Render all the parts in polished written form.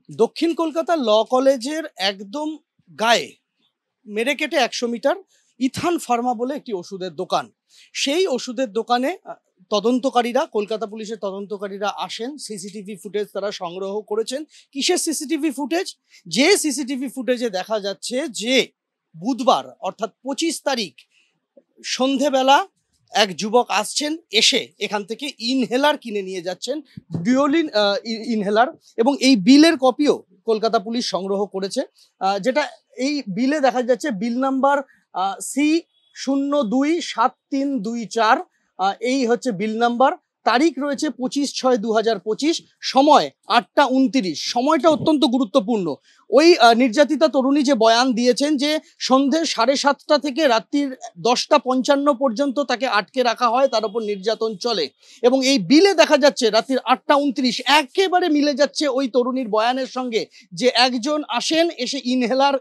দক্ষিণ কলকাতা ল কলেজের একদম গায়ে মেরে কেটে 100 মিটার ইথান ফার্মা বলে একটি ওষুধের দোকান। সেই ওষুধের দোকানে তদন্তকারীরা, কলকাতা পুলিশের তদন্তকারীরা আসেন। সিসিটিভি ফুটেজ তারা সংগ্রহ করেছেন। কিসের সিসিটিভি ফুটেজ? যে সিসিটিভি ফুটেজে দেখা যাচ্ছে যে বুধবার অর্থাৎ 25 তারিখ সন্ধেবেলা এক যুবক আসছেন, এসে এখান থেকে ইনহেলার কিনে নিয়ে যাচ্ছেন, ডিওলিন ইনহেলার, এবং এই বিলের কপিও কলকাতা পুলিশ সংগ্রহ করেছে। যেটা এই বিলে দেখা যাচ্ছে বিল নাম্বার C027324, এই হচ্ছে বিল নাম্বার। তারিখ রয়েছে 25/6/2025, সময় 8টা 29। সময়টা অত্যন্ত গুরুত্বপূর্ণ। ওই নির্যাতিতা তরুণী যে বয়ান দিয়েছেন যে সন্ধে 7:30টা থেকে রাত্রির 10টা 55 পর্যন্ত তাকে আটকে রাখা হয়, তার উপর নির্যাতন চলে, এবং এই বিলে দেখা যাচ্ছে রাত্রির 8টা 29 একেবারে মিলে যাচ্ছে ওই তরুণীর বয়ানের সঙ্গে, যে একজন আসেন, এসে ইনহেলার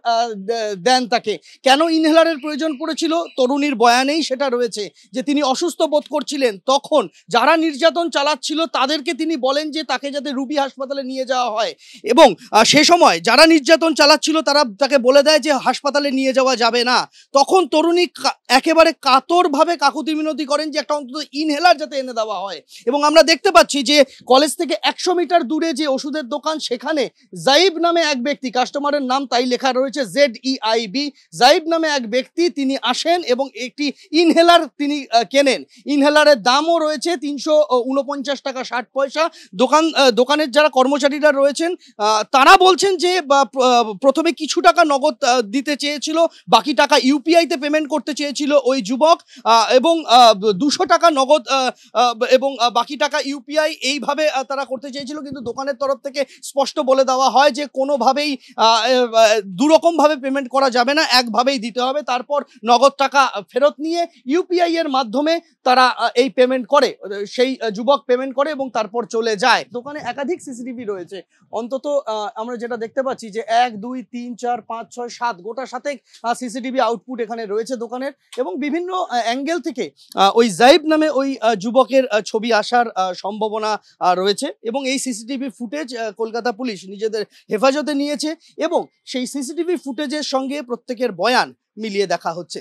দেন তাকে। কেন ইনহেলারের প্রয়োজন পড়েছিল? তরুণীর বয়ানেই সেটা রয়েছে যে তিনি অসুস্থ বোধ করছিলেন। তখন যারা নির্যাতন চালাচ্ছিল তাদেরকে তিনি বলেন যে তাকে যাতে রুবি হাসপাতালে নিয়ে যাওয়া হয়, এবং সে সময় যারা নির্যাতন চালাচ্ছিল তারা তাকে বলে দেয় যে হাসপাতালে নিয়ে যাওয়া যাবে না। তখন তরুণী একেবারে কাতরভাবে কাকুতি মিনতি করেন যে একটা অন্তত ইনহেলার যাতে এনে দেওয়া হয়। এবং আমরা দেখতে পাচ্ছি যে কলেজ থেকে 100 মিটার দূরে যে ওষুধের দোকান, সেখানে জাইব নামে এক ব্যক্তি, কাস্টমারের নাম তাই লেখা রয়েছে ZEIB, জাইব নামে এক ব্যক্তি, তিনি আসেন এবং একটি ইনহেলার তিনি কেনেন। ইনহেলারের দামও রয়েছে 349 টাকা 60 পয়সা। দোকানের যারা কর্মচারীরা রয়েছেন তারা বলছেন যে প্রথমে কিছু টাকা নগদ দিতে চেয়েছিল, বাকি টাকা ইউপিআইতে পেমেন্ট করতে চেয়েছিল ওই যুবক, এবং 200 টাকা নগদ এবং বাকি টাকা ইউপিআই, এইভাবে তারা করতে চেয়েছিল। কিন্তু দোকানের তরফ থেকে স্পষ্ট বলে দেওয়া হয় যে কোনোভাবেই দুরকমভাবে পেমেন্ট করা যাবে না, একভাবেই দিতে হবে। তারপর নগদ টাকা ফেরত নিয়ে ইউপিআই এর মাধ্যমে তারা এই পেমেন্ট করে, সেই যুবক পেমেন্ট করে এবং তারপর চলে যায়। দোকানে একাধিক সিসিটিভি রয়েছে, অন্তত আমরা যেটা দেখতে পাচ্ছি যে 1 2 3 4 5 6 7 গোটা 7 সিসিটিভি আউটপুট এখানে রয়েছে দোকানের, এবং বিভিন্ন অ্যাঙ্গেল থেকে ওই জাইব নামে ওই যুবকের ছবি আসার সম্ভাবনা রয়েছে। এবং এই সিসিটিভি ফুটেজ কলকাতা পুলিশ নিজেদের হেফাজতে নিয়েছে, এবং সেই সিসিটিভি ফুটেজের সঙ্গে প্রত্যেকের বয়ান মিলিয়ে দেখা হচ্ছে।